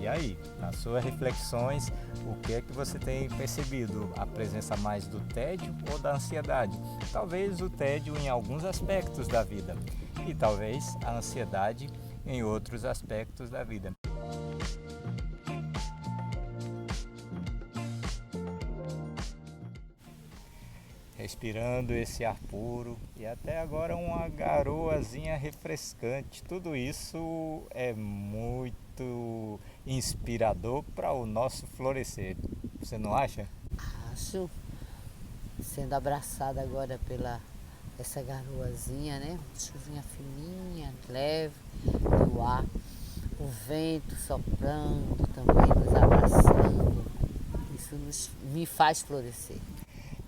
E aí, nas suas reflexões, o que é que você tem percebido? A presença mais do tédio ou da ansiedade? Talvez o tédio em alguns aspectos da vida e talvez a ansiedade em outros aspectos da vida. Respirando esse ar puro e até agora uma garoazinha refrescante. Tudo isso é muito inspirador para o nosso florescer. Você não acha? Acho, sendo abraçada agora pela essa garoazinha, né? Chuvinha fininha, leve, do ar, o vento soprando também, nos abraçando. Isso me faz florescer.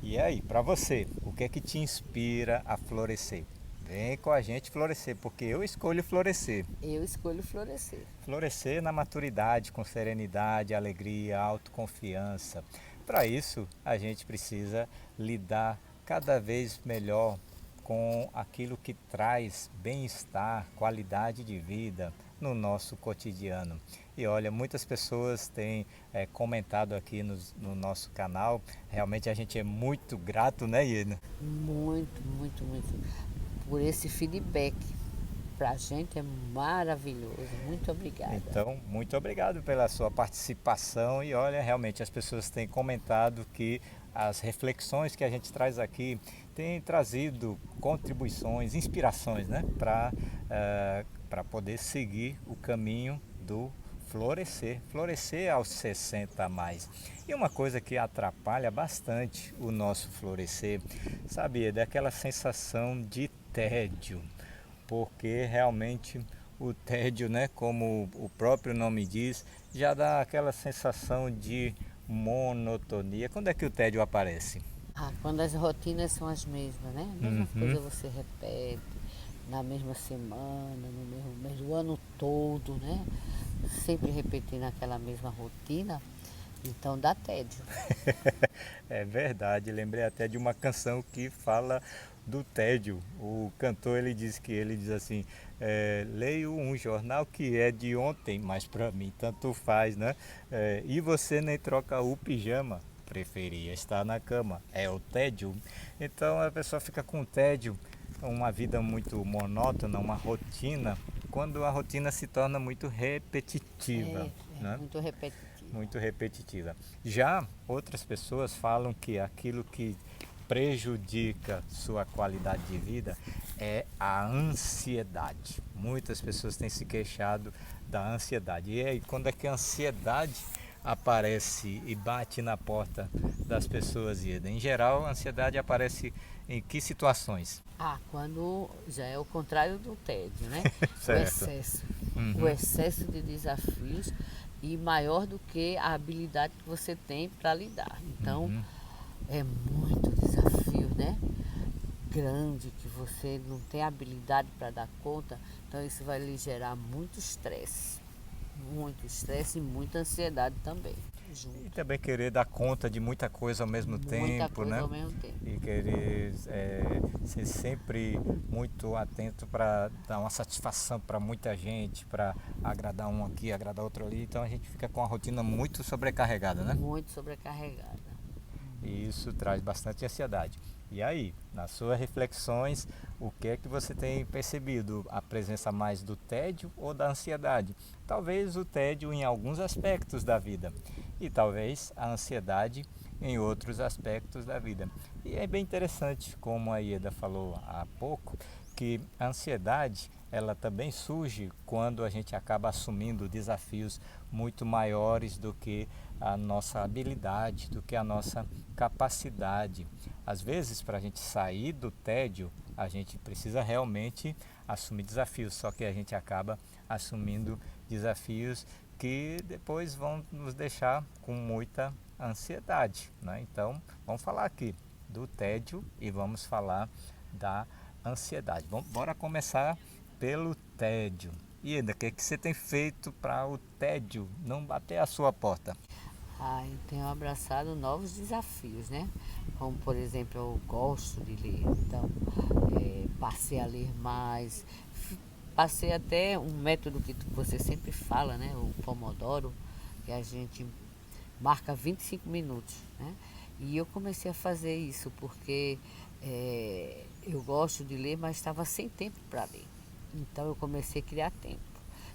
E aí, para você, o que é que te inspira a florescer? Vem com a gente florescer, porque eu escolho florescer. Eu escolho florescer. Florescer na maturidade, com serenidade, alegria, autoconfiança. Para isso, a gente precisa lidar cada vez melhor com aquilo que traz bem-estar, qualidade de vida no nosso cotidiano. E olha, muitas pessoas têm comentado aqui no nosso canal. Realmente a gente é muito grato, né, Iena? Muito, muito, muito. Por esse feedback. Pra gente é maravilhoso. Muito obrigada. Então, muito obrigado pela sua participação e olha, realmente as pessoas têm comentado que as reflexões que a gente traz aqui têm trazido contribuições, inspirações, né, para poder seguir o caminho do florescer aos 60 a mais. E uma coisa que atrapalha bastante o nosso florescer, sabe, é daquela sensação de tédio, porque realmente o tédio, né, como o próprio nome diz, já dá aquela sensação de monotonia. Quando é que o tédio aparece? Quando as rotinas são as mesmas, né? A mesma Uhum. coisa você repete na mesma semana, no mesmo mês, o ano todo, né? Sempre repetindo aquela mesma rotina, então dá tédio. É verdade, lembrei até de uma canção que fala do tédio. O cantor ele diz assim: leio um jornal que é de ontem, mas para mim tanto faz, né? E você nem troca o pijama. Preferia estar na cama, é o tédio. Então a pessoa fica com tédio, uma vida muito monótona, uma rotina, quando a rotina se torna muito repetitiva, É né? muito repetitivo. Muito repetitiva. Já outras pessoas falam que aquilo que prejudica sua qualidade de vida é a ansiedade. Muitas pessoas têm se queixado da ansiedade. E aí, quando é que a ansiedade aparece e bate na porta das pessoas, Ieda? Em geral, a ansiedade aparece em que situações? Quando já é o contrário do tédio, né? O Certo. excesso. O Uhum. excesso de desafios e maior do que a habilidade que você tem para lidar. Então, Uhum. é muito desafio, né? Grande que você não tem habilidade para dar conta, então isso vai lhe gerar muito estresse e muita ansiedade também, E junto. também querer dar conta de muita coisa ao mesmo Muita tempo, coisa né? ao mesmo tempo. E querer ser sempre muito atento para dar uma satisfação para muita gente, para agradar um aqui, agradar outro ali. Então a gente fica com a rotina muito sobrecarregada, né? Muito sobrecarregada. E isso traz bastante ansiedade. E aí, nas suas reflexões, o que é que você tem percebido? A presença mais do tédio ou da ansiedade? Talvez o tédio em alguns aspectos da vida e talvez a ansiedade em outros aspectos da vida. E é bem interessante, como a Ieda falou há pouco, que a ansiedade ela também surge quando a gente acaba assumindo desafios muito maiores do que a nossa habilidade, do que a nossa capacidade. Às vezes, para a gente sair do tédio, a gente precisa realmente assumir desafios, só que a gente acaba assumindo desafios que depois vão nos deixar com muita ansiedade, né? Então, vamos falar aqui do tédio e vamos falar da ansiedade. Bora começar pelo tédio. E ainda, o que, é que você tem feito para o tédio não bater a sua porta? E tenho abraçado novos desafios, né? Como, por exemplo, eu gosto de ler, então passei a ler mais, passei até um método que você sempre fala, né? O Pomodoro, que a gente marca 25 minutos, né? E eu comecei a fazer isso porque eu gosto de ler, mas estava sem tempo para ler. Então eu comecei a criar tempo.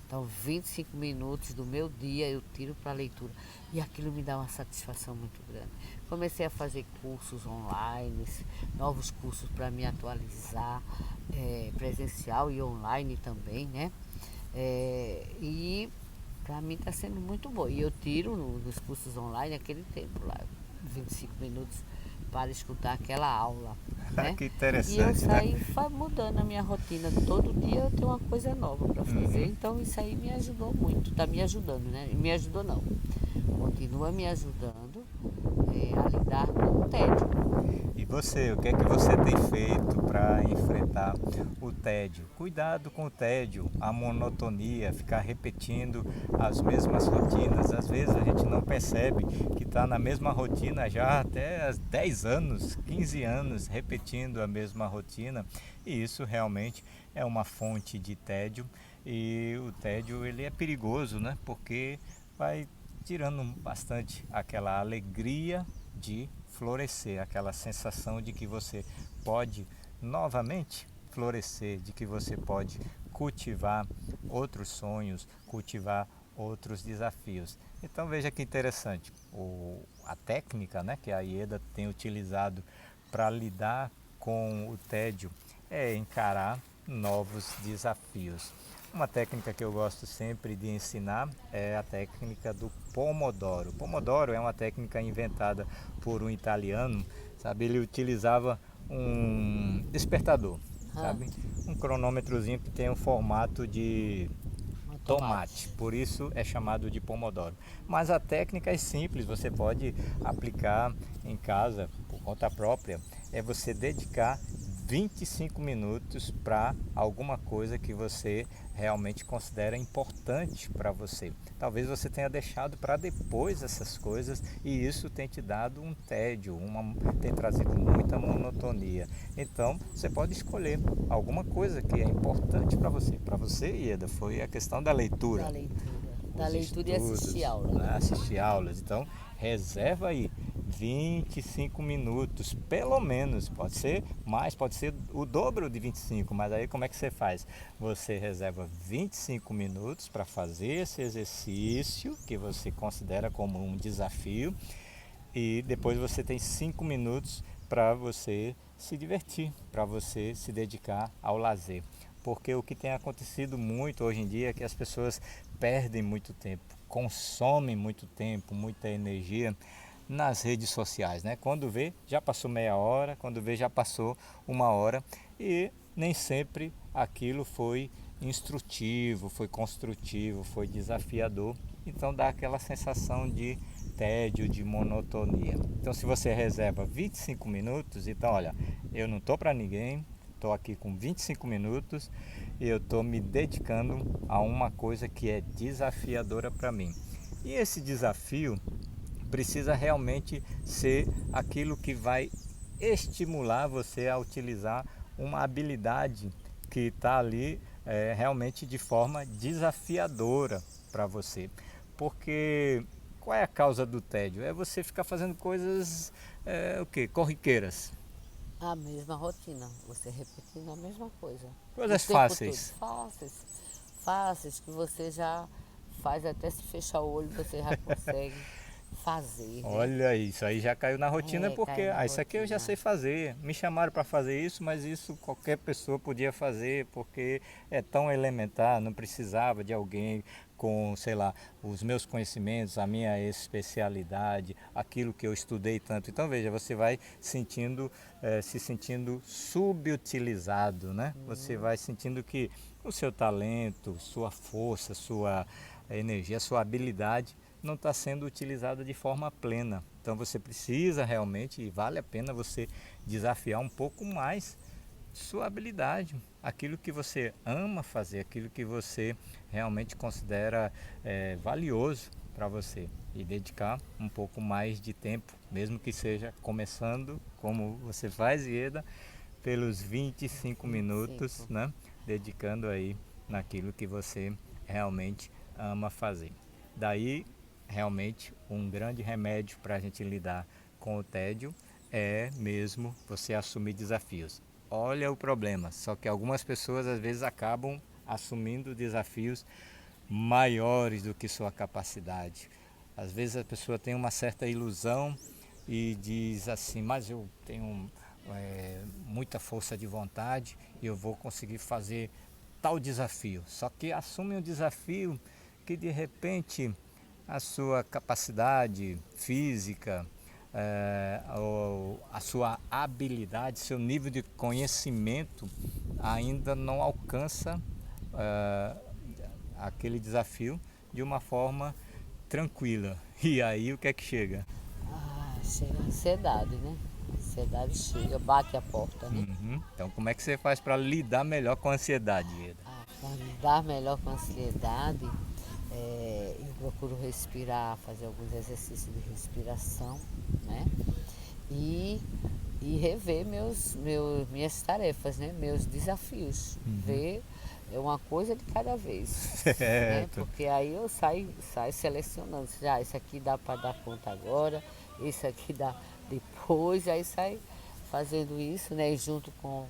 Então 25 minutos do meu dia eu tiro para leitura. E aquilo me dá uma satisfação muito grande. Comecei a fazer cursos online, novos cursos para me atualizar, presencial e online também, né? E para mim está sendo muito bom. E eu tiro nos cursos online aquele tempo lá, 25 minutos, para escutar aquela aula, né? Que E eu interessante, né? saí mudando a minha rotina. Todo dia eu tenho uma coisa nova para fazer. Uhum. Então isso aí me ajudou muito. Está me ajudando, né? Me ajudou não. Continua me ajudando a lidar com o tédio. E você, o que é que você tem feito para enfrentar o tédio? Cuidado com o tédio, a monotonia, ficar repetindo as mesmas rotinas. Às vezes a gente não percebe que está na mesma rotina já até 10 anos, 15 anos, repetindo a mesma rotina. E isso realmente é uma fonte de tédio. E o tédio ele é perigoso, né? Porque vai tirando bastante aquela alegria de florescer, aquela sensação de que você pode novamente florescer, de que você pode cultivar outros sonhos, cultivar outros desafios. Então veja que interessante, a técnica, né, que a Ieda tem utilizado para lidar com o tédio é encarar novos desafios. Uma técnica que eu gosto sempre de ensinar é a técnica do Pomodoro. Pomodoro é uma técnica inventada por um italiano, sabe? Ele utilizava um despertador, Ah, sabe? Um cronômetrozinho que tem um formato de um tomate, tomate. por isso é chamado de Pomodoro. Mas a técnica é simples, você pode aplicar em casa por conta própria. É você dedicar 25 minutos para alguma coisa que você realmente considera importante para você. Talvez você tenha deixado para depois essas coisas e isso tem te dado um tédio, tem trazido muita monotonia. Então você pode escolher alguma coisa que é importante para você. Para você, Ieda, foi a questão da leitura, Da leitura. Da os leitura e assistir estudos, aula, né? né? Assistir aulas. Então reserva aí 25 minutos, pelo menos, pode ser mais, pode ser o dobro de 25, mas aí como é que você faz? Você reserva 25 minutos para fazer esse exercício que você considera como um desafio e depois você tem 5 minutos para você se divertir, para você se dedicar ao lazer. Porque o que tem acontecido muito hoje em dia é que as pessoas perdem muito tempo, consomem muito tempo, muita energia nas redes sociais, né? Quando vê, já passou meia hora, quando vê, já passou uma hora e nem sempre aquilo foi instrutivo, foi construtivo, foi desafiador. Então dá aquela sensação de tédio, de monotonia. Então se você reserva 25 minutos, então olha, eu não estou para ninguém, estou aqui com 25 minutos e eu estou me dedicando a uma coisa que é desafiadora para mim. E esse desafio precisa realmente ser aquilo que vai estimular você a utilizar uma habilidade que está ali realmente de forma desafiadora para você. Porque qual é a causa do tédio? É você ficar fazendo coisas o quê? Corriqueiras, A mesma rotina, você repetindo a mesma coisa. O coisas tempo todo. fáceis. Fáceis, fáceis, que você já faz até se fechar o olho, você já consegue fazer, né? Olha isso, aí já caiu na rotina porque Caiu na isso aqui eu já rotina. sei fazer. Me chamaram para fazer isso, mas isso qualquer pessoa podia fazer porque é tão elementar, não precisava de alguém com, sei lá, os meus conhecimentos, a minha especialidade, aquilo que eu estudei tanto. Então veja, você vai sentindo, se sentindo subutilizado, né? Você vai sentindo que o seu talento, sua força, sua energia, sua habilidade não está sendo utilizada de forma plena. Então você precisa realmente, e vale a pena você desafiar um pouco mais sua habilidade, aquilo que você ama fazer, aquilo que você realmente considera valioso para você e dedicar um pouco mais de tempo, mesmo que seja começando, como você faz, Ieda, pelos 25 minutos, 25. né? Dedicando aí naquilo que você realmente ama fazer. Daí, realmente, um grande remédio para a gente lidar com o tédio é mesmo você assumir desafios. Olha o problema, só que algumas pessoas às vezes acabam assumindo desafios maiores do que sua capacidade. Às vezes a pessoa tem uma certa ilusão e diz assim, mas eu tenho muita força de vontade e eu vou conseguir fazer tal desafio. Só que assume um desafio que de repente a sua capacidade física, ou a sua habilidade, seu nível de conhecimento ainda não alcança aquele desafio de uma forma tranquila. E aí o que é que chega? Ah, chega a ansiedade, né? A ansiedade chega, bate a porta, né? Uhum. Então como é que você faz para lidar melhor com a ansiedade, Ieda? Ah, para lidar melhor com a ansiedade, eu procuro respirar, fazer alguns exercícios de respiração, né? E, e rever minhas tarefas, né? Meus desafios. Ver uma coisa de cada vez, né? Certo. Porque aí eu saio selecionando. Já, esse aqui dá para dar conta agora, esse aqui dá depois, aí sai fazendo isso, né? E junto com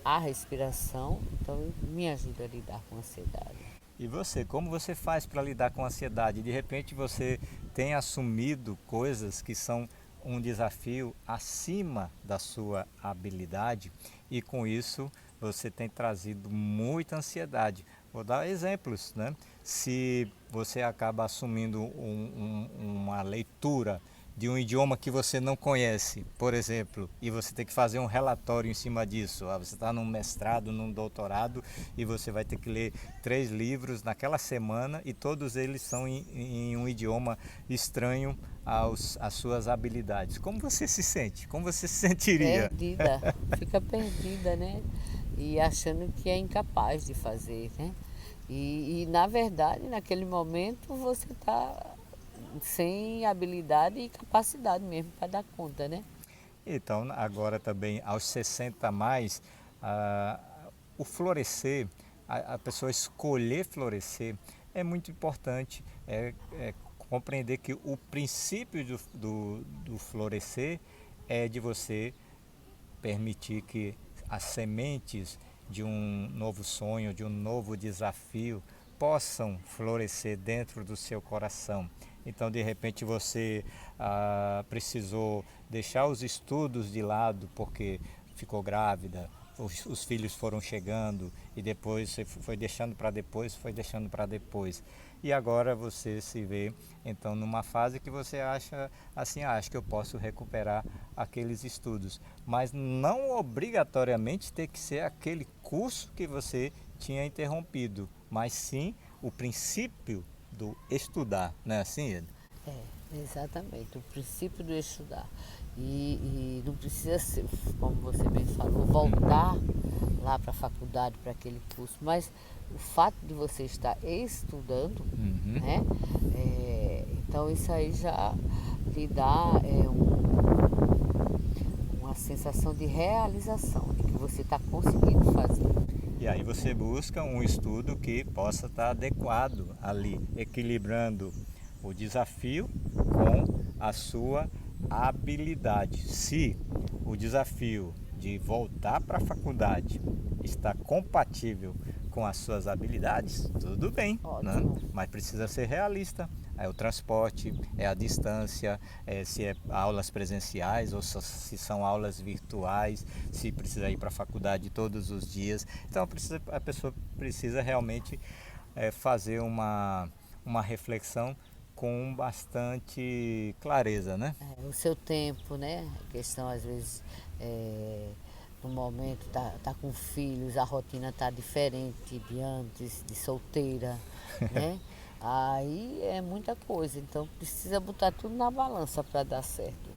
a respiração, então me ajuda a lidar com a ansiedade. E você, como você faz para lidar com a ansiedade? De repente você tem assumido coisas que são um desafio acima da sua habilidade e com isso você tem trazido muita ansiedade. Vou dar exemplos, né? Se você acaba assumindo uma leitura de um idioma que você não conhece, por exemplo, e você tem que fazer um relatório em cima disso. Você está num mestrado, num doutorado, e você vai ter que ler 3 livros naquela semana e todos eles são em um idioma estranho às suas habilidades. Como você se sente? Como você se sentiria? Perdida, fica perdida, né? E achando que é incapaz de fazer, né? E na verdade, naquele momento, você está sem habilidade e capacidade mesmo para dar conta, né? Então, agora também aos 60 a mais, ah, o florescer, a pessoa escolher florescer é muito importante. É compreender que o princípio do florescer é de você permitir que as sementes de um novo sonho, de um novo desafio, possam florescer dentro do seu coração. Então, de repente, você precisou deixar os estudos de lado porque ficou grávida, os filhos foram chegando e depois você foi deixando para depois, foi deixando para depois. E agora você se vê então numa fase que você acha assim, acho que eu posso recuperar aqueles estudos, mas não obrigatoriamente ter que ser aquele curso que você tinha interrompido, mas sim o princípio do estudar, não é assim, Ed? Exatamente, o princípio do estudar. E não precisa ser, como você bem falou, voltar lá para a faculdade, para aquele curso, mas o fato de você estar estudando, Uhum. né? Então isso aí já lhe dá uma sensação de realização, de que você está conseguindo fazer. E aí você busca um estudo que possa estar adequado ali, equilibrando o desafio com a sua habilidade. Se o desafio de voltar para a faculdade está compatível com as suas habilidades, tudo bem, né? Ótimo. Mas precisa ser realista. É o transporte, é a distância, se é aulas presenciais ou se são aulas virtuais, se precisa ir para a faculdade todos os dias. Então a pessoa precisa realmente fazer uma reflexão com bastante clareza, né? O seu tempo, né? A questão, às vezes, no momento, tá com filhos, a rotina tá diferente de antes, de solteira, né? Aí é muita coisa, então precisa botar tudo na balança para dar certo.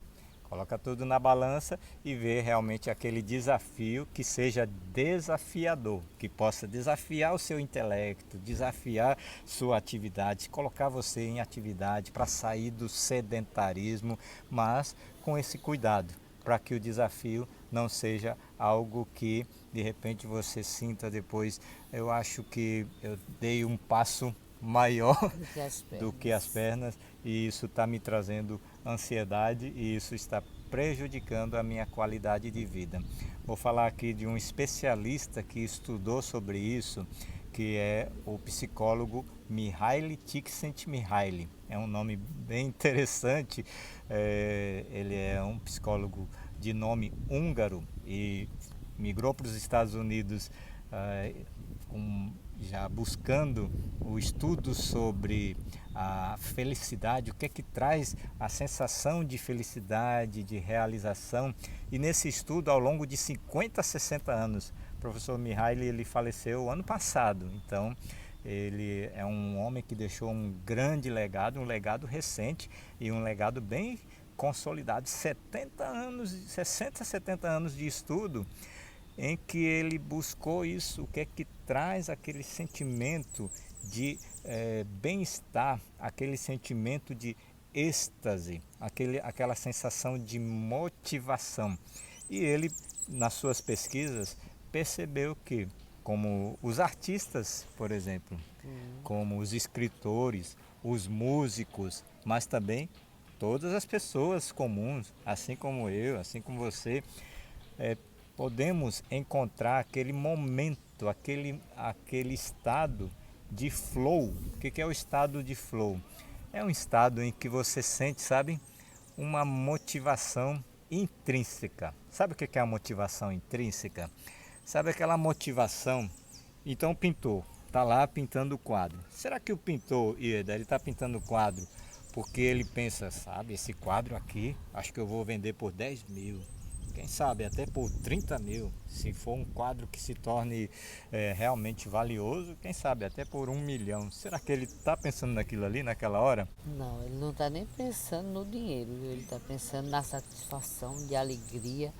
Coloca tudo na balança e vê realmente aquele desafio que seja desafiador, que possa desafiar o seu intelecto, desafiar sua atividade, colocar você em atividade para sair do sedentarismo, mas com esse cuidado, para que o desafio não seja algo que de repente você sinta depois, eu acho que eu dei um passo maior Do que as do que as pernas. pernas e isso está me trazendo ansiedade e isso está prejudicando a minha qualidade de vida. Vou falar aqui de um especialista que estudou sobre isso, que é o psicólogo Mihaly Csikszentmihalyi. É um nome bem interessante. Ele é um psicólogo de nome húngaro e migrou para os Estados Unidos já buscando o estudo sobre a felicidade, o que é que traz a sensação de felicidade, de realização. E nesse estudo, ao longo de 50 a 60 anos, o professor Mihaly ele faleceu ano passado, então ele é um homem que deixou um grande legado, um legado recente e um legado bem consolidado, 70 anos, 60, 70 anos de estudo em que ele buscou isso, o que é que traz aquele sentimento de bem-estar, aquele sentimento de êxtase, aquela sensação de motivação. E ele, nas suas pesquisas, percebeu que, como os artistas, por exemplo, como os escritores, os músicos, mas também todas as pessoas comuns, assim como eu, assim como você, é, podemos encontrar aquele momento, aquele estado de flow. O que é o estado de flow? É um estado em que você sente, sabe, uma motivação intrínseca. Sabe o que é a motivação intrínseca? Sabe aquela motivação? Então o pintor está lá pintando o quadro. Será que o pintor, Ieda, ele está pintando o quadro porque ele pensa, sabe, esse quadro aqui, acho que eu vou vender por 10 mil, quem sabe até por 30 mil, se for um quadro que se torne realmente valioso, quem sabe até por 1 milhão. Será que ele está pensando naquilo ali, naquela hora? Não, ele não está nem pensando no dinheiro, ele está pensando na satisfação, de alegria,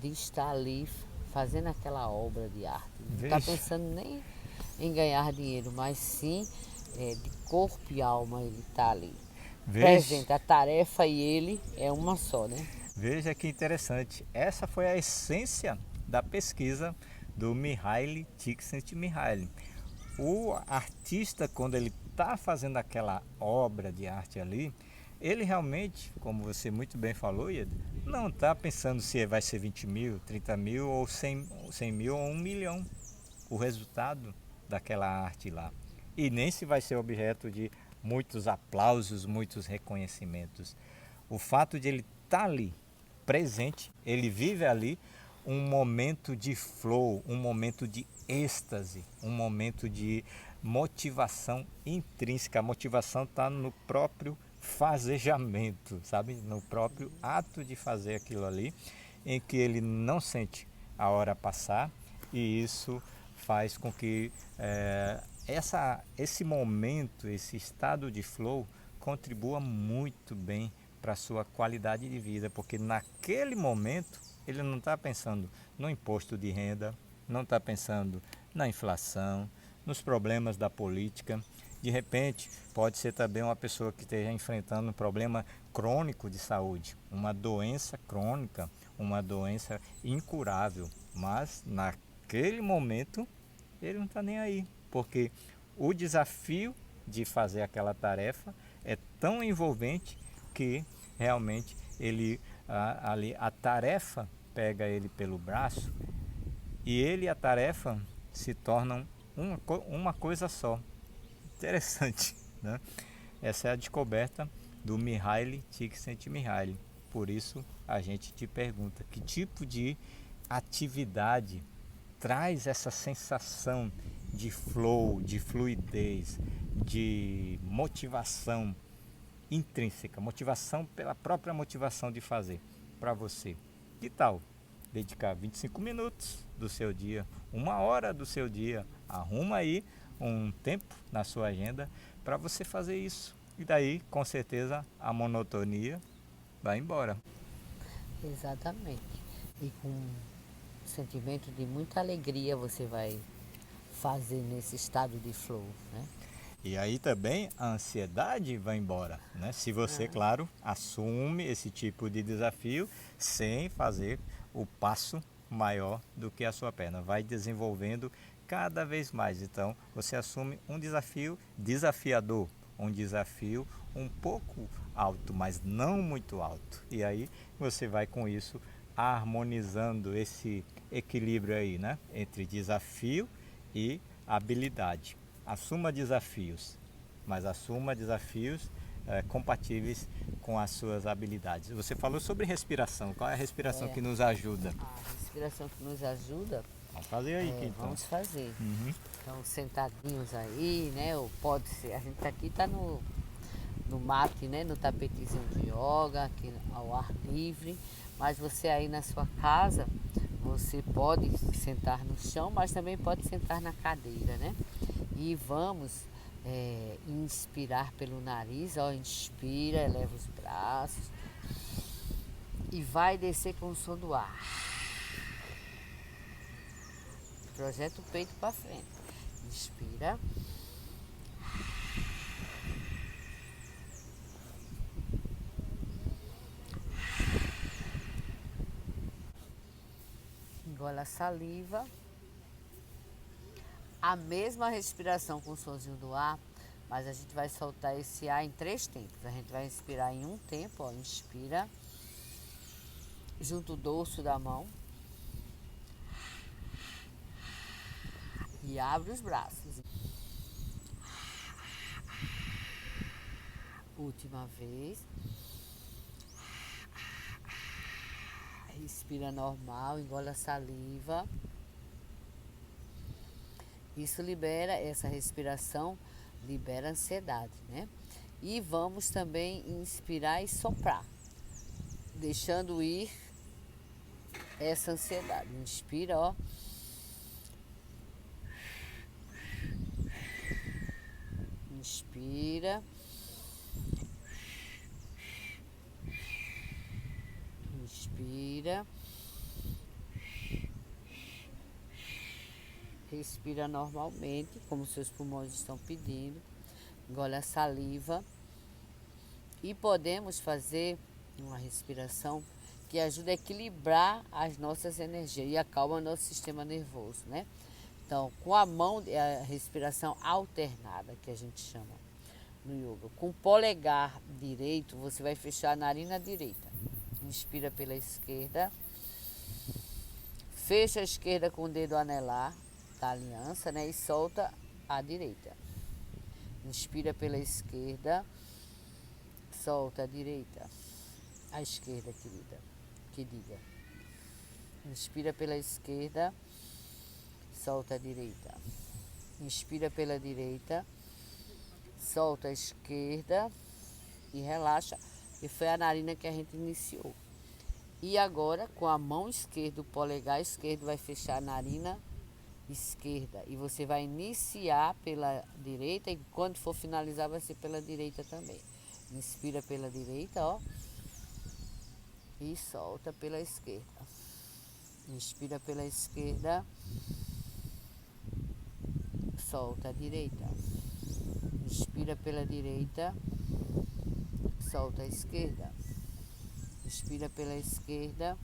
de estar ali fazendo aquela obra de arte. Não está Veja, pensando nem em ganhar dinheiro, mas sim de corpo e alma ele está ali. veja, Presente, a tarefa e ele é uma só, né? veja que interessante. Essa foi a essência da pesquisa do Mihaly Csikszentmihalyi. O artista, quando ele está fazendo aquela obra de arte ali, ele realmente, como você muito bem falou, Ieda, não está pensando se vai ser 20 mil, 30 mil ou 100 mil ou 1 milhão o resultado daquela arte lá. E nem se vai ser objeto de muitos aplausos, muitos reconhecimentos. O fato de ele estar ali, presente, ele vive ali um momento de flow, um momento de êxtase, um momento de motivação intrínseca. A motivação está no próprio fazejamento, sabe? No próprio ato de fazer aquilo ali, em que ele não sente a hora passar e isso faz com que esse momento, esse estado de flow contribua muito bem para a sua qualidade de vida, porque naquele momento ele não está pensando no imposto de renda, não está pensando na inflação, nos problemas da política. De repente, pode ser também uma pessoa que esteja enfrentando um problema crônico de saúde, uma doença crônica, uma doença incurável, mas naquele momento ele não está nem aí, porque o desafio de fazer aquela tarefa é tão envolvente que realmente ali a tarefa pega ele pelo braço e ele e a tarefa se tornam uma coisa só. Interessante, né? Essa é a descoberta do Mihaly Csikszentmihalyi. Por isso a gente te pergunta que tipo de atividade traz essa sensação de flow, de fluidez, de motivação intrínseca, motivação pela própria motivação de fazer para você. Que tal dedicar 25 minutos do seu dia, 1 hora do seu dia, arruma aí um tempo na sua agenda para você fazer isso. E daí, com certeza, a monotonia vai embora. Exatamente. E com um sentimento de muita alegria você vai fazer nesse estado de flow, né? E aí também a ansiedade vai embora, né? Se você, claro, assume esse tipo de desafio sem fazer o passo maior do que a sua perna, vai desenvolvendo cada vez mais. Então você assume um desafio desafiador, um desafio um pouco alto, mas não muito alto. E aí você vai com isso harmonizando esse equilíbrio aí, né, entre desafio e habilidade. Assuma desafios, mas assuma desafios compatíveis com as suas habilidades. Você falou sobre respiração. Qual é a respiração que nos ajuda? A respiração que nos ajuda, Vamos fazer aí, então. vamos fazer. Uhum. Então, sentadinhos aí, né? Ou pode ser, a gente aqui tá no mate, né? No tapetezinho de yoga, aqui ao ar livre. Mas você aí na sua casa, você pode sentar no chão, mas também pode sentar na cadeira, né? E vamos inspirar pelo nariz, ó, inspira, eleva os braços e vai descer com o som do ar. Projeta o peito para frente. Inspira. Engole a saliva. A mesma respiração com o somzinho do ar, mas a gente vai soltar esse ar em 3 tempos. A gente vai inspirar em um tempo, ó, inspira, junto o dorso da mão e abre os braços. Última vez. Respira normal, engole a saliva. Isso libera, essa respiração libera a ansiedade, né? E vamos também inspirar e soprar, deixando ir essa ansiedade. Inspira, ó. Inspira. Inspira. Respira normalmente, como seus pulmões estão pedindo. Engole a saliva. E podemos fazer uma respiração que ajuda a equilibrar as nossas energias e acalma nosso sistema nervoso, né? Então, com a mão, é a respiração alternada, que a gente chama no yoga. Com o polegar direito, você vai fechar a narina direita. Inspira pela esquerda. Fecha a esquerda com o dedo anelar da aliança, né? E solta a direita. Inspira pela esquerda. Solta a direita. A esquerda, querida. Que diga. Inspira pela esquerda. Solta a direita. Inspira pela direita. Solta a esquerda. E relaxa. E foi a narina que a gente iniciou. E agora, com a mão esquerda, o polegar esquerdo vai fechar a narina esquerda. E você vai iniciar pela direita e quando for finalizar vai ser pela direita também. Inspira pela direita, ó. E solta pela esquerda. Inspira pela esquerda. Solta a direita. Inspira pela direita. Solta a esquerda. Inspira pela esquerda.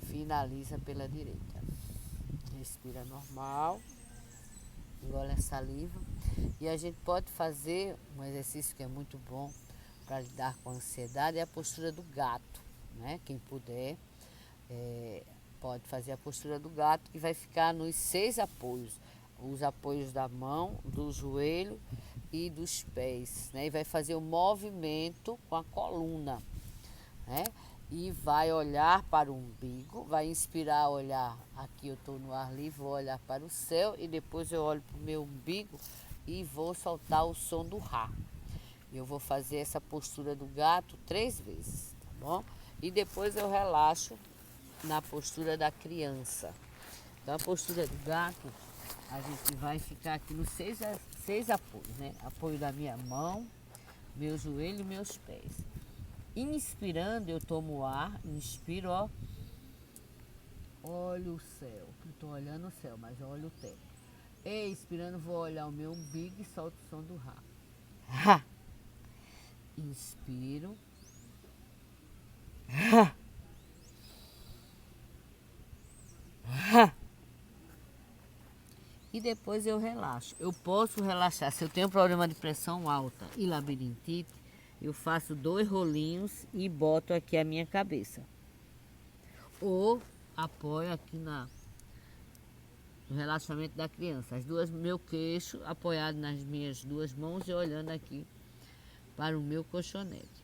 Finaliza pela direita. Respira normal. Engole a saliva. E a gente pode fazer um exercício que é muito bom para lidar com a ansiedade, é a postura do gato, né? Quem puder, pode fazer a postura do gato, que vai ficar nos 6 apoios. Os apoios da mão, do joelho e dos pés, né? E vai fazer o movimento com a coluna, né? E vai olhar para o umbigo, vai inspirar, olhar, aqui eu estou no ar livre, vou olhar para o céu e depois eu olho para o meu umbigo e vou soltar o som do Rá. Eu vou fazer essa postura do gato 3 vezes, tá bom? E depois eu relaxo na postura da criança. Então a postura do gato, a gente vai ficar aqui nos 6 apoios, né? Apoio da minha mão, meu joelho e meus pés. Inspirando, eu tomo ar, inspiro, ó. Olho o céu, eu tô olhando o céu, mas olho o teto. Expirando, vou olhar o meu umbigo e solto o som do Rá. Rá. Inspiro. Rá. E depois eu relaxo. Eu posso relaxar. Se eu tenho problema de pressão alta e labirintite, eu faço 2 rolinhos e boto aqui a minha cabeça. Ou apoio aqui no relaxamento da criança. Meu queixo apoiado nas minhas 2 mãos e olhando aqui para o meu colchonete.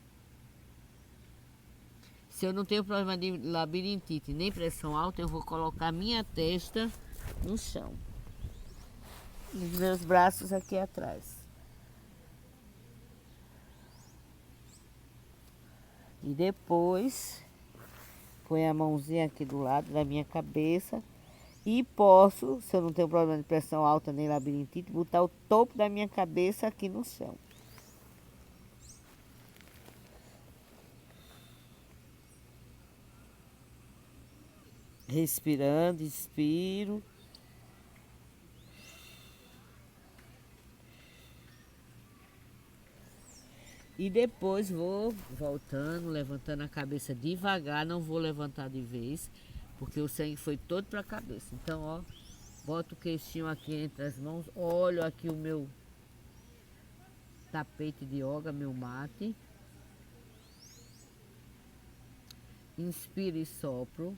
Se eu não tenho problema de labirintite nem pressão alta, eu vou colocar minha testa no chão. E os meus braços aqui atrás. E depois, põe a mãozinha aqui do lado da minha cabeça. E posso, se eu não tenho problema de pressão alta nem labirintite, botar o topo da minha cabeça aqui no chão. Respirando, expiro. E depois vou voltando, levantando a cabeça devagar, não vou levantar de vez, porque o sangue foi todo para a cabeça. Então, ó, boto o queixinho aqui entre as mãos, olho aqui o meu tapete de yoga, meu mate. Inspiro e sopro.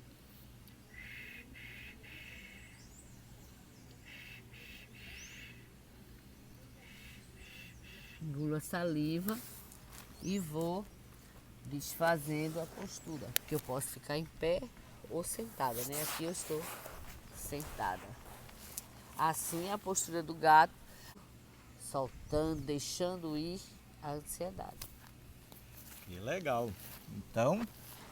Engulo a saliva e vou desfazendo a postura, porque eu posso ficar em pé ou sentada, né? Aqui eu estou sentada. Assim é a postura do gato, soltando, deixando ir a ansiedade. Que legal. Então,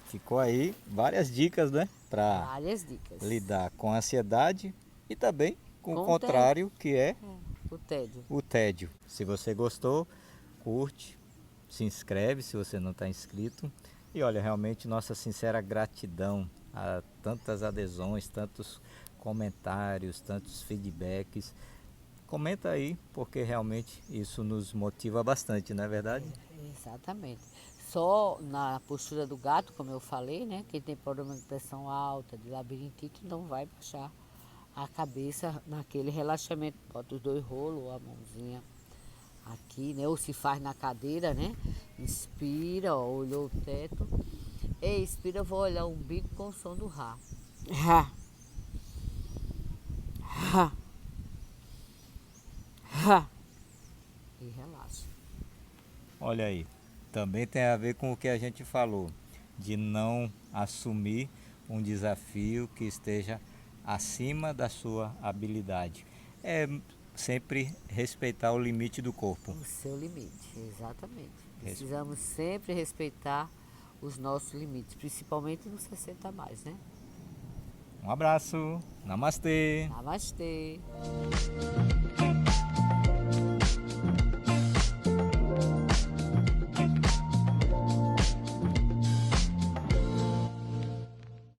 ficou aí várias dicas, né? Para Várias dicas. lidar com a ansiedade e também com o Com o contrário, que é O tédio. o tédio. Se você gostou, curte, se inscreve se você não está inscrito. E olha, realmente nossa sincera gratidão a tantas adesões, tantos comentários, tantos feedbacks. Comenta aí, porque realmente isso nos motiva bastante, não é verdade? Exatamente. Só na postura do gato, como eu falei, né? Quem tem problema de pressão alta, de labirintite, não vai baixar a cabeça naquele relaxamento. Bota os 2 rolos, ou a mãozinha aqui, né? Ou se faz na cadeira, né? Inspira, ó, olhou o teto. E expira, eu vou olhar o umbigo com o som do Rá. Rá. Rá. Rá. E relaxa. Olha aí, também tem a ver com o que a gente falou, de não assumir um desafio que esteja acima da sua habilidade. É sempre respeitar o limite do corpo. O seu limite, exatamente. Precisamos sempre respeitar os nossos limites, principalmente nos 60 a mais, né? Um abraço, namastê! Namastê!